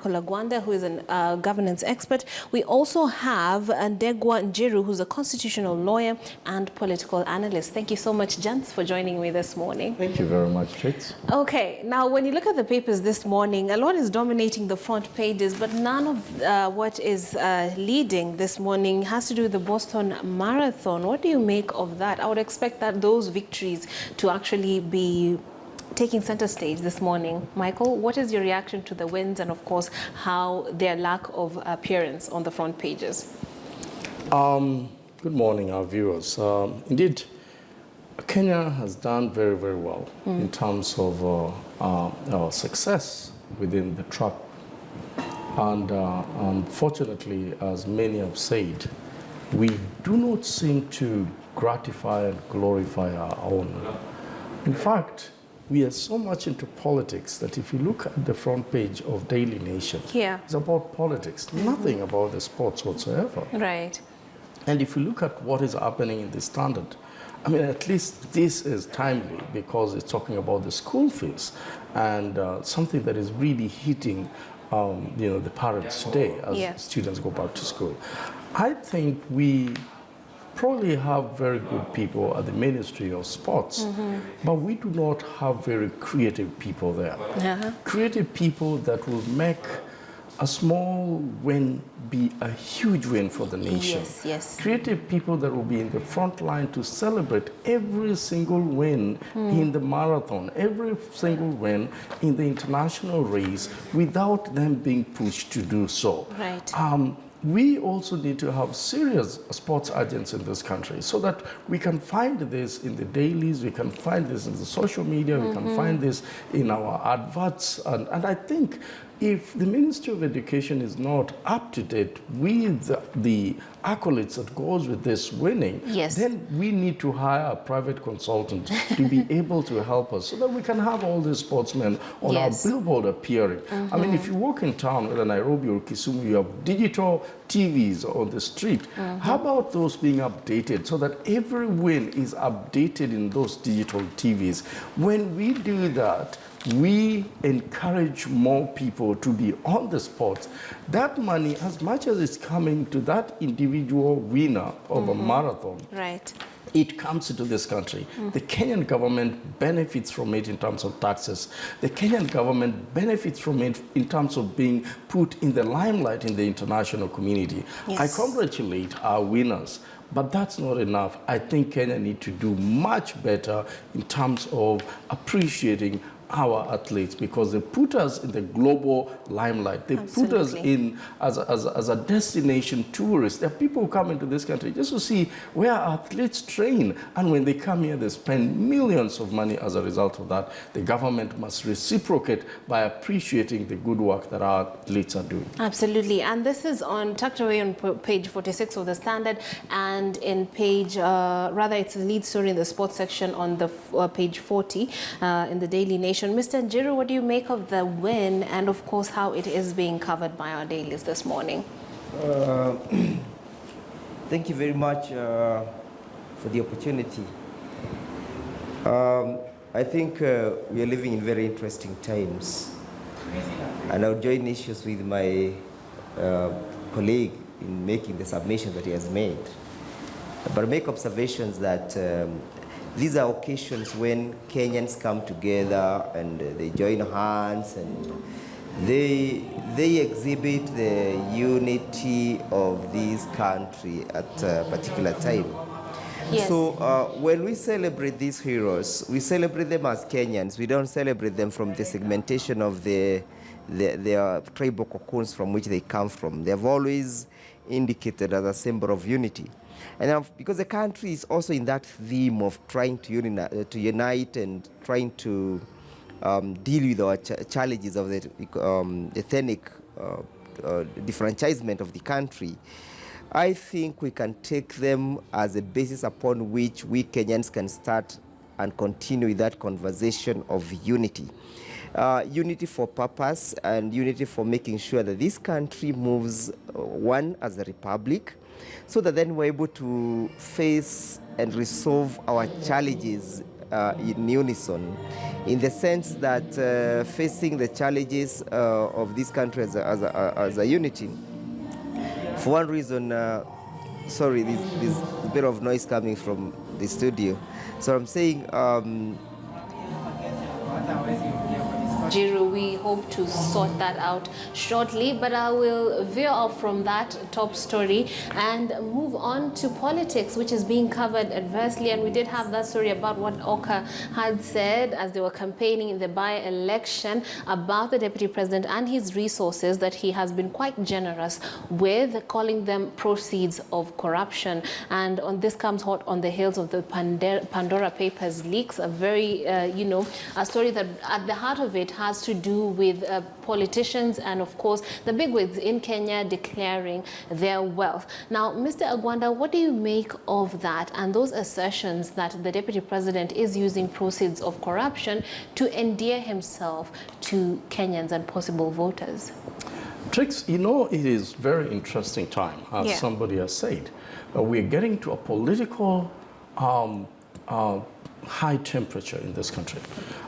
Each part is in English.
Kolagwanda, who is a governance expert. We also have Ndegwa Njiru, who's a constitutional lawyer and political analyst. Thank you so much, gents, for joining me this morning. Thank you very much, Trix. Okay, now when you look at the papers this morning, a lot is dominating the front pages, but none of what is leading this morning has to do with the Boston Marathon. What do you make of that? I would expect that those victories to actually be taking center stage this morning. Michael, what is your reaction to the wins and, of course, how their lack of appearance on the front pages? Good morning, our viewers. Indeed, Kenya has done very, very well in terms of our success within the track. And unfortunately, as many have said, we do not seem to gratify and glorify our own. In fact, we are so much into politics that if you look at the front page of Daily Nation, it's about politics, nothing about the sports whatsoever. Right. And if you look at what is happening in the Standard, I mean, at least this is timely because it's talking about the school fees and something that is really hitting the parents today as students go back to school. I think we probably have very good people at the Ministry of Sports, but we do not have very creative people there. Creative people that will make a small win be a huge win for the nation. Creative people that will be in the front line to celebrate every single win in the marathon, every single win in the international race without them being pushed to do so. Right. We also need to have serious sports agents in this country so that we can find this in the dailies, we can find this in the social media, we can find this in our adverts. And I think if the Ministry of Education is not up to date with the accolades that goes with this winning, then we need to hire a private consultant to be able to help us so that we can have all these sportsmen on our billboard appearing. I mean, if you walk in town, whether Nairobi or Kisumu, you have digital TVs on the street. How about those being updated so that every win is updated in those digital TVs? When we do that, we encourage more people to be on the sports. That money, as much as it's coming to that individual winner of a marathon, it comes into this country. The Kenyan government benefits from it in terms of taxes. The Kenyan government benefits from it in terms of being put in the limelight in the international community. I congratulate our winners. But that's not enough. I think Kenya needs to do much better in terms of appreciating our athletes because they put us in the global limelight. They put us in as a destination tourist. There are people who come into this country just to see where our athletes train. And when they come here, they spend millions of money as a result of that. The government must reciprocate by appreciating the good work that our athletes are doing. Absolutely. And this is tucked away on page 46 of the Standard and in page, it's a lead story in the sports section on the page 40 in the Daily Nation. Mr. Njiru, what do you make of the win and, of course, how it is being covered by our dailies this morning? Thank you very much for the opportunity. I think we are living in very interesting times. And I'll join issues with my colleague in making the submission that he has made. But make observations that these are occasions when Kenyans come together and they join hands and they exhibit the unity of this country at a particular time. So when we celebrate these heroes, we celebrate them as Kenyans. We don't celebrate them from the segmentation of their tribal cocoons from which they come from. They have always indicated as a symbol of unity. And because the country is also in that theme of trying to unite and trying to deal with our challenges of the ethnic differentiation of the country, I think we can take them as a basis upon which we Kenyans can start and continue with that conversation of unity. Unity for purpose and unity for making sure that this country moves one as a republic, so that then we're able to face and resolve our challenges in unison, in the sense that facing the challenges of this country as a unity. For one reason, sorry, there's a bit of noise coming from the studio. So I'm saying, Jiru, we hope to sort that out shortly, but I will veer off from that top story and move on to politics, which is being covered adversely. And we did have that story about what Oka had said as they were campaigning in the by-election about the deputy president and his resources, that he has been quite generous with, calling them proceeds of corruption. And on this comes hot on the heels of the Pandora Papers leaks, a very, a story that at the heart of it has to do with politicians and, of course, the bigwigs in Kenya declaring their wealth. Now, Mr. Agwanda, what do you make of that and those assertions that the deputy president is using proceeds of corruption to endear himself to Kenyans and possible voters? Trix, it is very interesting time, as somebody has said. We're getting to a political high temperature in this country.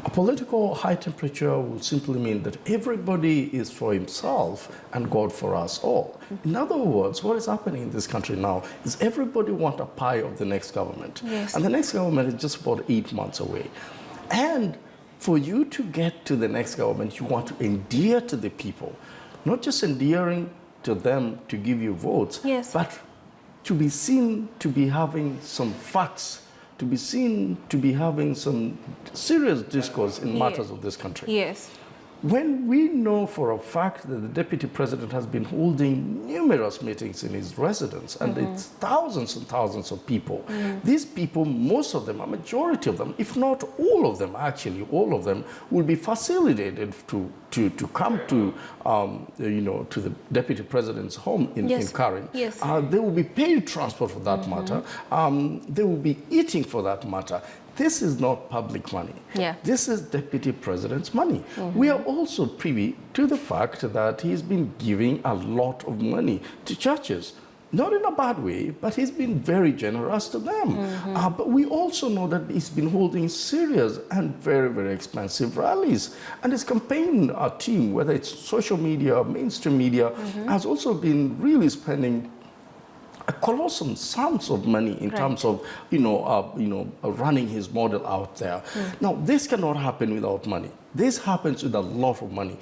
A political high temperature will simply mean that everybody is for himself and God for us all. In other words, what is happening in this country now is everybody wants a pie of the next government. Yes. And the next government is just about 8 months away. And for you to get to the next government, you want to endear to the people, not just endearing to them to give you votes, but to be seen to be having some facts, to be seen to be having some serious discourse in matters of this country. Yes. When we know for a fact that the deputy president has been holding numerous meetings in his residence, and it's thousands and thousands of people, these people, most of them, a majority of them, if not all of them, actually all of them, will be facilitated to come to, to the deputy president's home in Karen. Yes. They will be paid transport for that matter. They will be eating for that matter. This is not public money. This is deputy president's money. We are also privy to the fact that he's been giving a lot of money to churches. Not in a bad way, but he's been very generous to them. But we also know that he's been holding serious and very, very expensive rallies. And his campaign team, whether it's social media or mainstream media, has also been really spending a colossal sums of money in terms of, running his model out there. Now, this cannot happen without money. This happens with a lot of money.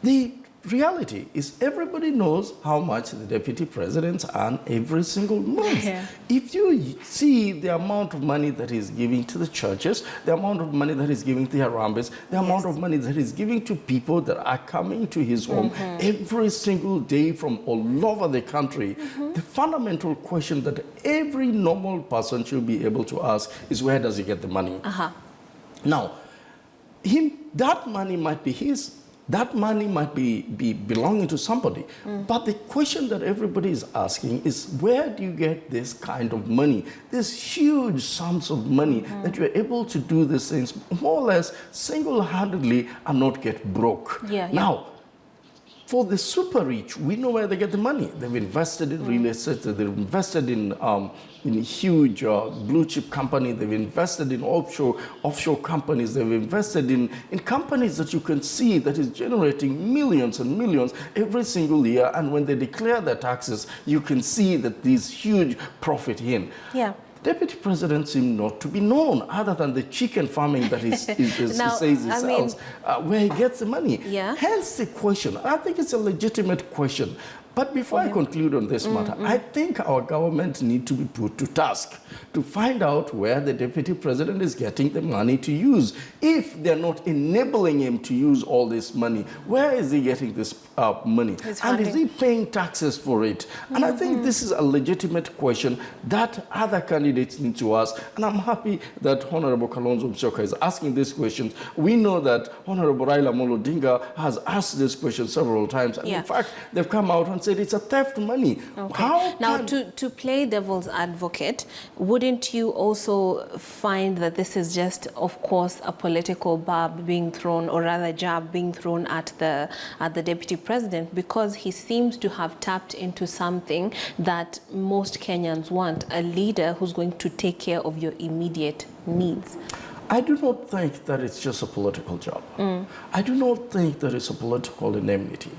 The reality is everybody knows how much the deputy presidents earn every single month. If you see the amount of money that he's giving to the churches, the amount of money that he's giving to Harambes, the amount of money that he's giving to people that are coming to his home every single day from all over the country, the fundamental question that every normal person should be able to ask is, where does he get the money? Now, that money might be his. That money might be belonging to somebody. But the question that everybody is asking is, where do you get this kind of money? These huge sums of money that you're able to do these things more or less single-handedly and not get broke. Now, for the super rich, we know where they get the money. They've invested in real estate, they've invested in huge blue chip companies, they've invested in offshore companies, they've invested in companies that you can see that is generating millions and millions every single year. And when they declare their taxes, you can see that these huge profit in. Deputy President seems not to be known other than the chicken farming that he says he sells, where he gets the money. Hence the question. I think it's a legitimate question. But before I conclude on this matter, I think our government need to be put to task to find out where the deputy president is getting the money to use. If they're not enabling him to use all this money, where is he getting this money? And is he paying taxes for it? And I think this is a legitimate question that other candidates need to ask. And I'm happy that Honorable Kalonzo Musyoka is asking these questions. We know that Honorable Raila Amolo Odinga has asked this question several times. And in fact, they've come out and said it's a theft money. Now, to play devil's advocate, wouldn't you also find that this is just, of course, a political barb being thrown, or rather jab being thrown at the deputy president, because he seems to have tapped into something that most Kenyans want, a leader who's going to take care of your immediate needs? I do not think that it's just a political job. I do not think that it's a political indemnity.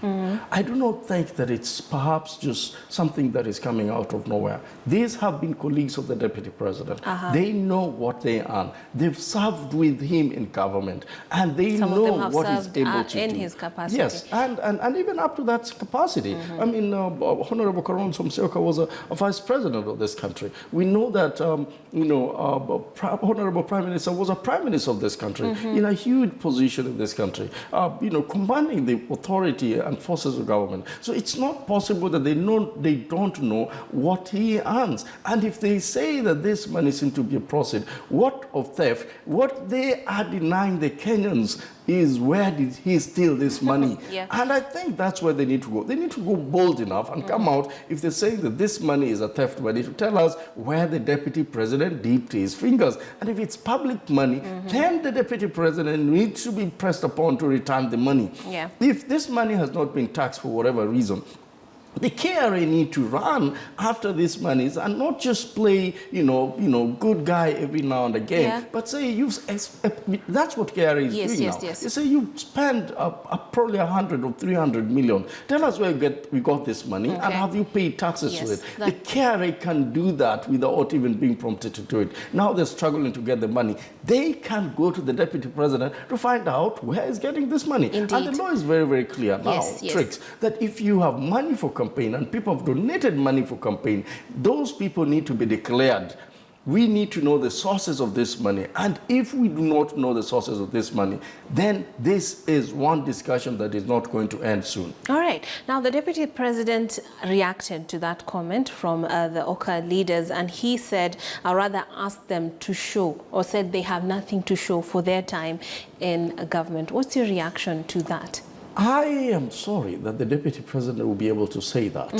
I do not think that it's perhaps just something that is coming out of nowhere. These have been colleagues of the Deputy President. They know what they earn. They've served with him in government, and they Some know of them have what he's served, able to in do. his capacity. Yes, and even up to that capacity. I mean, Honorable Karon Somseoka was a vice president of this country. We know that, Honorable Prime Minister was a prime minister of this country in a huge position in this country, commanding the authority and forces of government. So it's not possible that they don't know what he earns. And if they say that this money seems to be a proceed, what of theft? What they are denying the Kenyans is, where did he steal this money? Yeah. And I think that's where they need to go. They need to go bold enough and come out, if they're saying that this money is a theft money, to tell us where the Deputy President dipped his fingers. And if it's public money, then the Deputy President needs to be pressed upon to return the money. Yeah. If this money has not been taxed for whatever reason, the KRA need to run after these monies and not just play, good guy every now and again, but say that's what KRA is doing now. Yes. You say you spend probably 100 or 300 million. Tell us where we got this money and have you paid taxes to it. The KRA can do that without even being prompted to do it. Now they're struggling to get the money. They can go to the Deputy President to find out where he's getting this money. Indeed. And the law is very, very clear now, Tricks, that if you have money for campaign and people have donated money for campaign, those people need to be declared. We need to know the sources of this money. And if we do not know the sources of this money, then this is one discussion that is not going to end soon. All right. Now, the Deputy President reacted to that comment from the Oka leaders, and he said, or rather asked them to show, or said they have nothing to show for their time in government. What's your reaction to that? I am sorry that the Deputy President will be able to say that.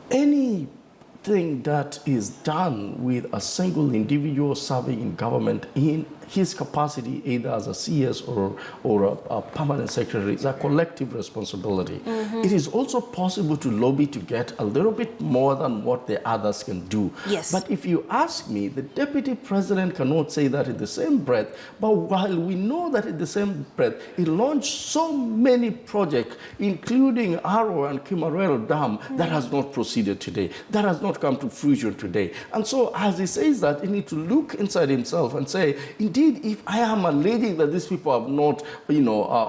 Anything that is done with a single individual serving in government in his capacity, either as a CS or a permanent secretary, is a collective responsibility. It is also possible to lobby to get a little bit more than what the others can do. Yes. But if you ask me, the Deputy President cannot say that in the same breath. But while we know that in the same breath, he launched so many projects, including Arrow and Kimarel Dam, that has not proceeded today, that has not come to fruition today. And so as he says that, he needs to look inside himself and say, indeed, if I am alleging that these people have not,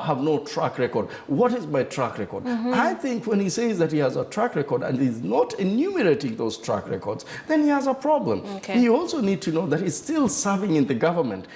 have no track record, what is my track record? I think when he says that he has a track record and is not enumerating those track records, then he has a problem. He also needs to know that he's still serving in the government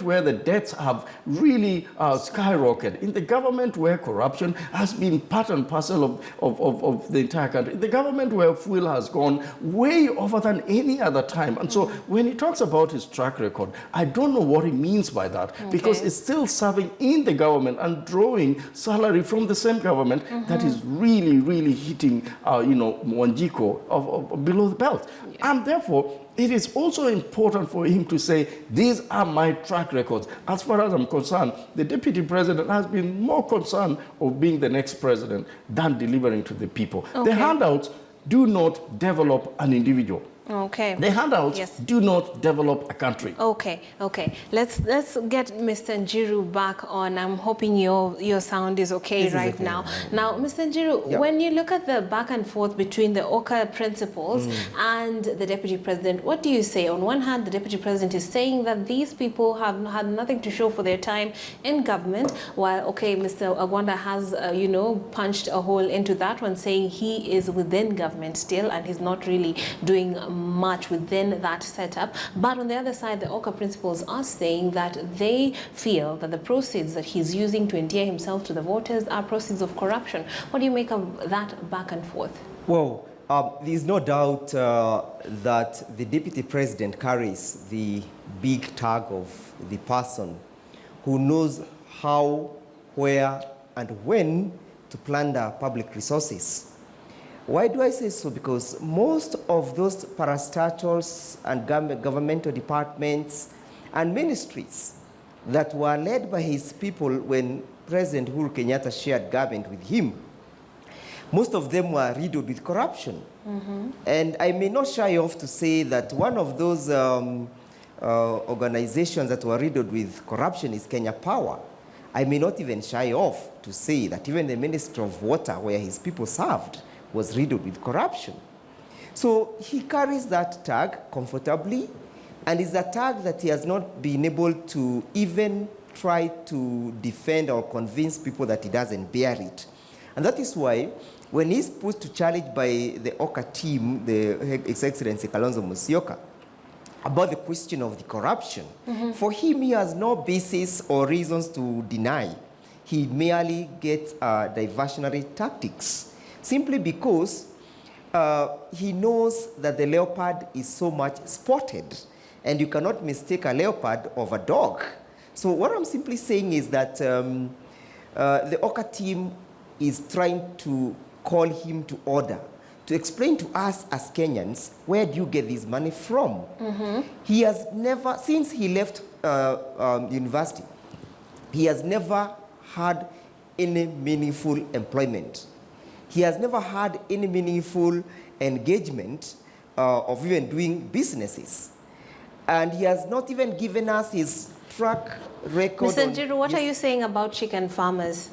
where the debts have really skyrocketed, in the government where corruption has been part and parcel of the entire country, in the government where fuel has gone way over than any other time. And so when he talks about his track record, I don't know what he means by that, because it's still serving in the government and drawing salary from the same government that is really, really hitting, Wanjiko below the belt. And therefore, it is also important for him to say, these are my track records. As far as I'm concerned, the Deputy President has been more concerned of being the next president than delivering to the people. The handouts do not develop an individual. The handouts do not develop a country. Let's get Mr. Njiru back on. I'm hoping your sound is okay right now. Now, Mr. Njiru, when you look at the back and forth between the Oka principals and the Deputy President, what do you say? On one hand, the Deputy President is saying that these people have had nothing to show for their time in government, while, Mr. Agwanda has, punched a hole into that one, saying he is within government still and he's not really doing much within that setup. But on the other side, the Oka principals are saying that they feel that the proceeds that he's using to endear himself to the voters are proceeds of corruption. What do you make of that back and forth? Well, there's no doubt that the Deputy President carries the big tag of the person who knows how, where, and when to plunder public resources. Why do I say so? Because most of those parastatals and governmental departments and ministries that were led by his people when President Uhuru Kenyatta shared government with him, most of them were riddled with corruption. And I may not shy off to say that one of those organizations that were riddled with corruption is Kenya Power. I may not even shy off to say that even the Minister of Water, where his people served, was riddled with corruption. So he carries that tag comfortably, and it's a tag that he has not been able to even try to defend or convince people that he doesn't bear it. And that is why when he's put to challenge by the OCA team, the His Excellency Kalonzo Musyoka, about the question of the corruption, for him, he has no basis or reasons to deny. He merely gets diversionary tactics, simply because he knows that the leopard is so much spotted, and you cannot mistake a leopard of a dog. So what I'm simply saying is that the OCA team is trying to call him to order, to explain to us as Kenyans, where do you get this money from? He has never, since he left university, he has never had any meaningful employment. He has never had any meaningful engagement of even doing businesses. And he has not even given us his track record. Mr. Njiru, what are you saying about chicken farmers?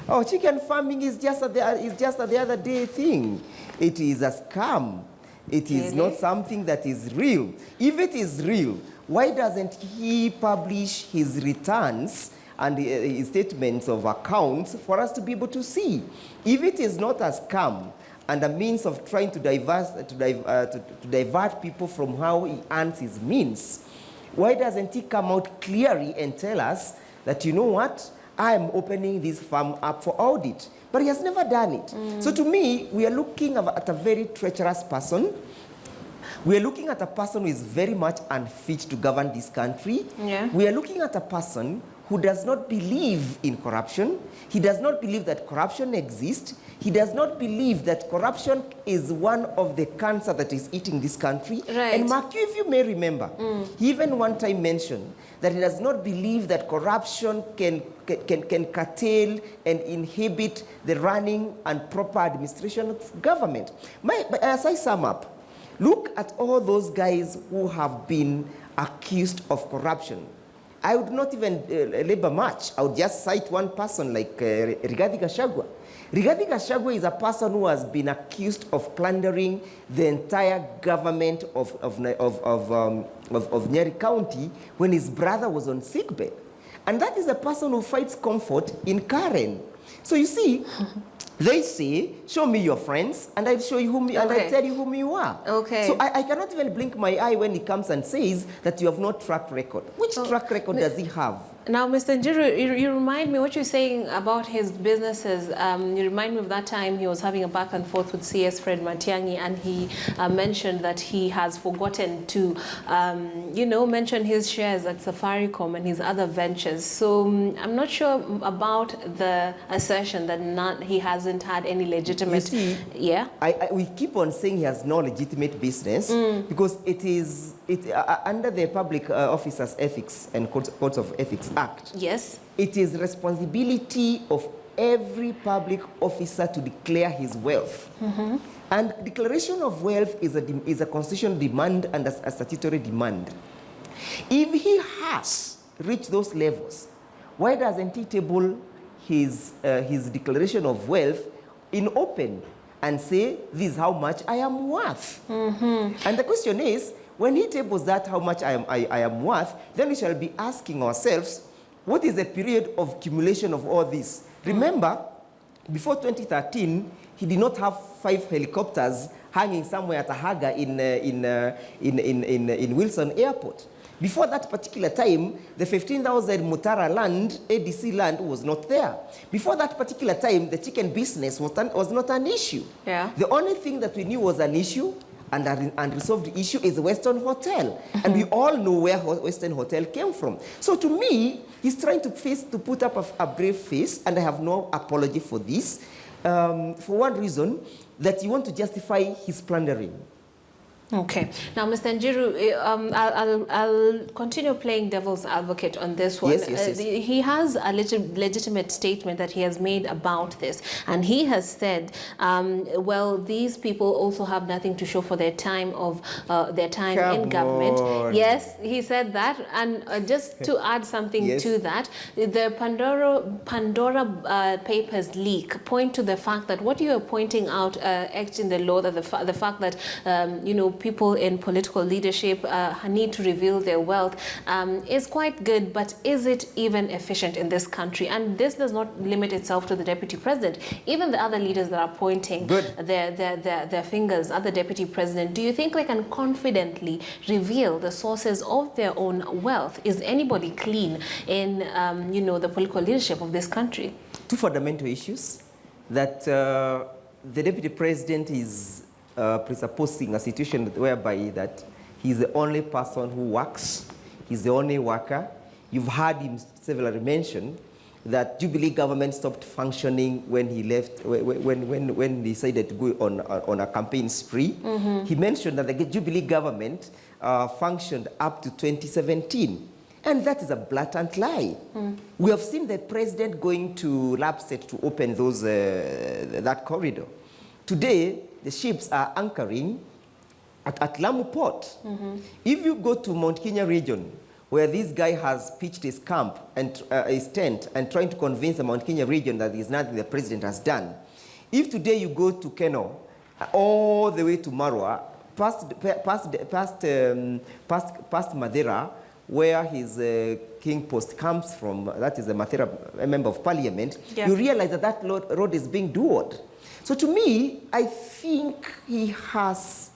Oh, chicken farming is just the other day thing. It is a scam. It is not something that is real. If it is real, why doesn't he publish his returns and his statements of accounts for us to be able to see? If it is not a scam and a means of trying to divert people from how he earns his means, why doesn't he come out clearly and tell us that, you know what, I am opening this farm up for audit? But he has never done it. So to me, we are looking at a very treacherous person. We are looking at a person who is very much unfit to govern this country. We are looking at a person who does not believe in corruption. He does not believe that corruption exists. He does not believe that corruption is one of the cancer that is eating this country. And Mark, if you may remember, he even one time mentioned that he does not believe that corruption can curtail and inhibit the running and proper administration of government. But as I sum up, look at all those guys who have been accused of corruption. I would not even labor much. I would just cite one person like Rigathi Gachagua. Rigathi Gachagua is a person who has been accused of plundering the entire government of Nyeri County when his brother was on sickbed. And that is a person who finds comfort in Karen. So you see, they say, show me your friends, and I'll show you whom, and I'll tell you whom you are. So I cannot even blink my eye when he comes and says that you have no track record. Which track record does he have? Now, Mr. Njiru, you remind me what you're saying about his businesses. You remind me of that time he was having a back and forth with CS Fred Matiang'i, and he mentioned that he has forgotten to, mention his shares at Safaricom and his other ventures. So I'm not sure about the assertion that he hasn't had any legitimate. You see, we keep on saying he has no legitimate business because it is under the Public Officers Ethics and Codes of Ethics Act. It is responsibility of every public officer to declare his wealth. And declaration of wealth is a constitutional demand and a statutory demand. If he has reached those levels, why doesn't he table his declaration of wealth in open and say, this is how much I am worth? And the question is, when he tables that how much I am worth, then we shall be asking ourselves, what is the period of accumulation of all this? Remember, before 2013, he did not have 5 helicopters hanging somewhere at a hangar in Wilson Airport. Before that particular time, the 15,000 Mutara land, ADC land, was not there. Before that particular time, the chicken business was not an issue. The only thing that we knew was an issue and an unresolved issue is the Western Hotel. And we all know where Western Hotel came from. So to me, he's trying to put up a brave face, and I have no apology for this, for one reason, that you want to justify his plundering. Okay. Now, Mr. Njiru, I'll continue playing devil's advocate on this one. Yes. He has a legitimate statement that he has made about this, and he has said, well, these people also have nothing to show for their time in government. On. Yes, he said that, and just to add something Yes. to that, the Pandora Papers leak point to the fact that what you are pointing out, in the law, that the fact that people in political leadership need to reveal their wealth is quite good, but is it even efficient in this country? And this does not limit itself to the deputy president. Even the other leaders that are pointing their fingers at the deputy president, do you think they can confidently reveal the sources of their own wealth? Is anybody clean in the political leadership of this country? Two fundamental issues that the deputy president is presupposing a situation whereby that he's the only person who works, he's the only worker. You've heard him several mention that Jubilee government stopped functioning when he left, when he decided to go on a campaign spree. Mm-hmm. He mentioned that the Jubilee government functioned up to 2017. And that is a blatant lie. Mm. We have seen the president going to Lapset to open those that corridor. Today, the ships are anchoring at Lamu Port. Mm-hmm. If you go to Mount Kenya region, where this guy has pitched his camp and his tent and trying to convince the Mount Kenya region that there is nothing the president has done. If today you go to Keno, all the way to Marwa, past Madeira, where his king post comes from, that is a Madeira member of parliament, yeah. You realize that that road is being duoed. So to me, I think he has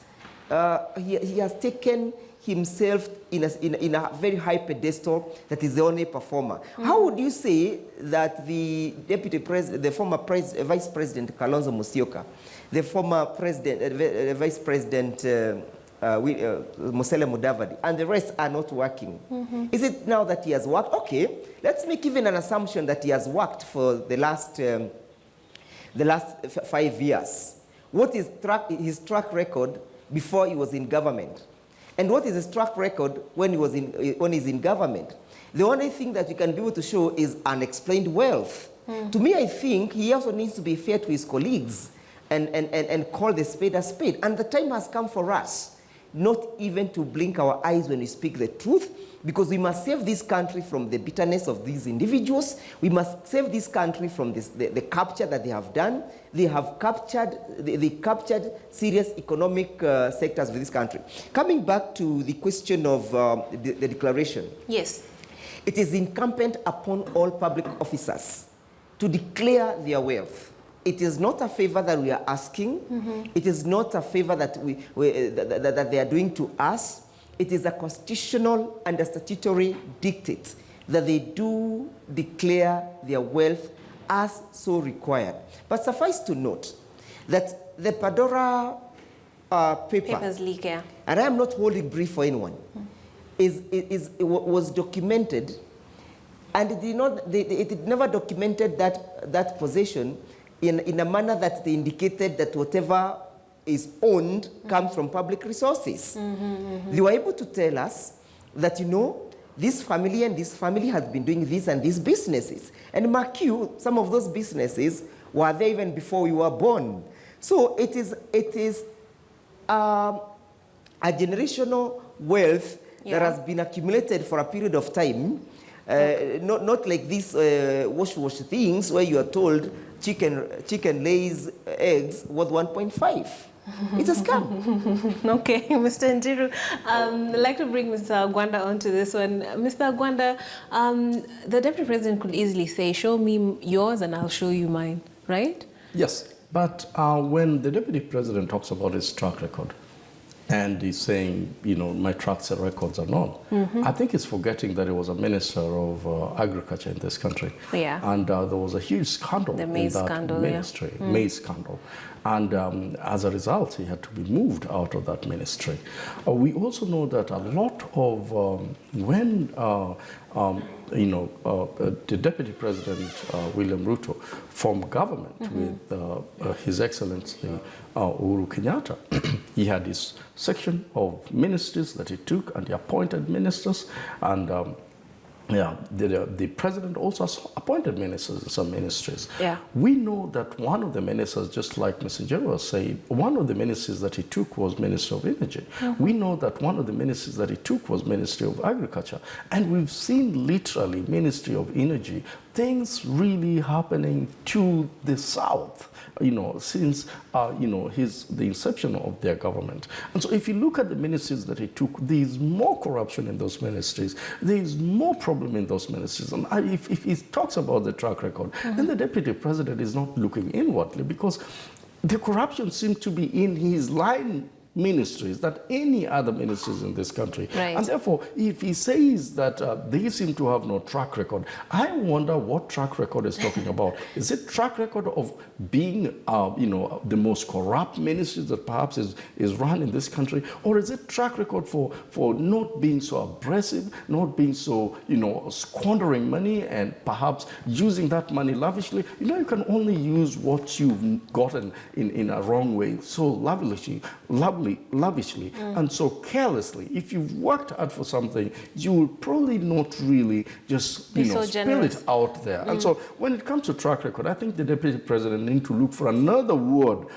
taken himself in a very high pedestal that is the only performer. Mm-hmm. How would you say that the deputy president, the former vice president Kalonzo Musyoka, the former president, vice president Musele Mudavadi, and the rest are not working? Mm-hmm. Is it now that he has worked? Okay, let's make even an assumption that he has worked for the last 5 years. What is his track record before he was in government? And what is his track record when he's in government? The only thing that you can be able to show is unexplained wealth. Mm. To me, I think he also needs to be fair to his colleagues and call the spade a spade. And the time has come for us not even to blink our eyes when we speak the truth, because we must save this country from the bitterness of these individuals. We must save this country from the capture that they have done. They captured serious economic sectors of this country. Coming back to the question of the declaration. Yes. It is incumbent upon all public officers to declare their wealth. It is not a favor that we are asking. Mm-hmm. It is not a favor that that they are doing to us. It is a constitutional and a statutory dictate that they do declare their wealth as so required. But suffice to note that the Pandora papers leak, yeah. And I am not holding brief for anyone, was documented, and it never documented that possession in a manner that they indicated that whatever is owned comes from public resources. Mm-hmm, mm-hmm. They were able to tell us that, this family and this family has been doing this and these businesses. And mark you, some of those businesses were there even before we were born. So it is a generational wealth, yeah, that has been accumulated for a period of time. Okay. Not like these wash things where you are told chicken lays eggs worth 1.5. It's a scam. Okay, Mr. Njiru, I'd like to bring Mr. Agwanda onto this one. Mr. Agwanda, the Deputy President could easily say, show me yours and I'll show you mine, right? Yes, but when the Deputy President talks about his track record, and he's saying, my tracks and records are none. Mm-hmm. I think he's forgetting that he was a minister of agriculture in this country. Yeah. And there was a huge scandal in that ministry, yeah. Maize scandal. And as a result, he had to be moved out of that ministry. We also know that a lot of, when the Deputy President, William Ruto, formed government with His Excellency Uhuru Kenyatta. He had his section of ministries that he took, and he appointed ministers, and the president also appointed ministers in some ministries. Yeah. We know that one of the ministers, just like Mr. General said, one of the ministries that he took was Ministry of Energy. We know that one of the ministries that he took was Ministry of Agriculture. And we've seen literally Ministry of Energy, things really happening to the South, since, the inception of their government. And so if you look at the ministries that he took, there's more corruption in those ministries. There's more problem in those ministries. And if he talks about the track record, then the Deputy President is not looking inwardly, because the corruption seems to be in his line ministries that any other ministries in this country. Right. And therefore, if he says that they seem to have no track record, I wonder what track record is talking about. Is it track record of being, the most corrupt ministries that perhaps is run in this country? Or is it track record for not being so aggressive, not being so, squandering money and perhaps using that money lavishly? You can only use what you've gotten in a wrong way, so lavishly, and so carelessly. If you've worked hard for something, you will probably not really just spill it out there. And so when it comes to track record, I think the Deputy President needs to look for another word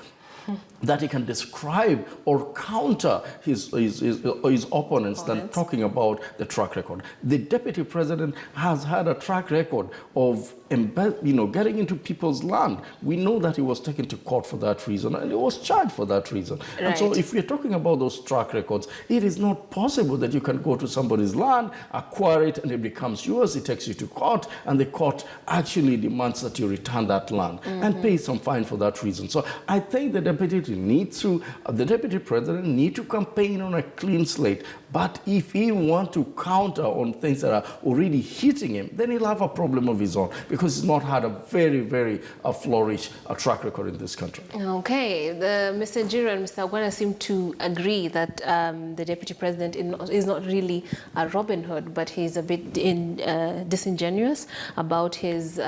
that he can describe or counter his opponents than talking about the track record. The Deputy President has had a track record of getting into people's land. We know that he was taken to court for that reason, and he was charged for that reason. Right. And so if we're talking about those track records, it is not possible that you can go to somebody's land, acquire it, and it becomes yours. It takes you to court, and the court actually demands that you return that land and pay some fine for that reason. So I think the Deputy President needs to campaign on a clean slate. But if he wants to counter on things that are already hitting him, then he'll have a problem of his own, because he's not had a very, very flourish track record in this country. Okay, Mr. Njiro and Mr. Agwana seem to agree that the Deputy President is not really a Robin Hood, but he's a bit disingenuous about his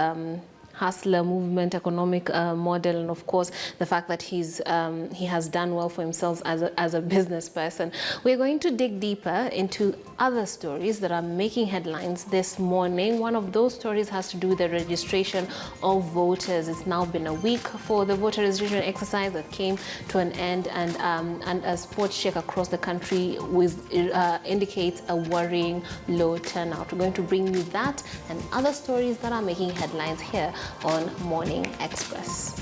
hustler movement, economic model, and of course the fact that he has done well for himself as a business person. We're going to dig deeper into other stories that are making headlines this morning. One of those stories has to do with the registration of voters. It's now been a week for the voter registration exercise that came to an end, and a sports check across the country indicates a worrying low turnout. We're going to bring you that and other stories that are making headlines here on Morning Express.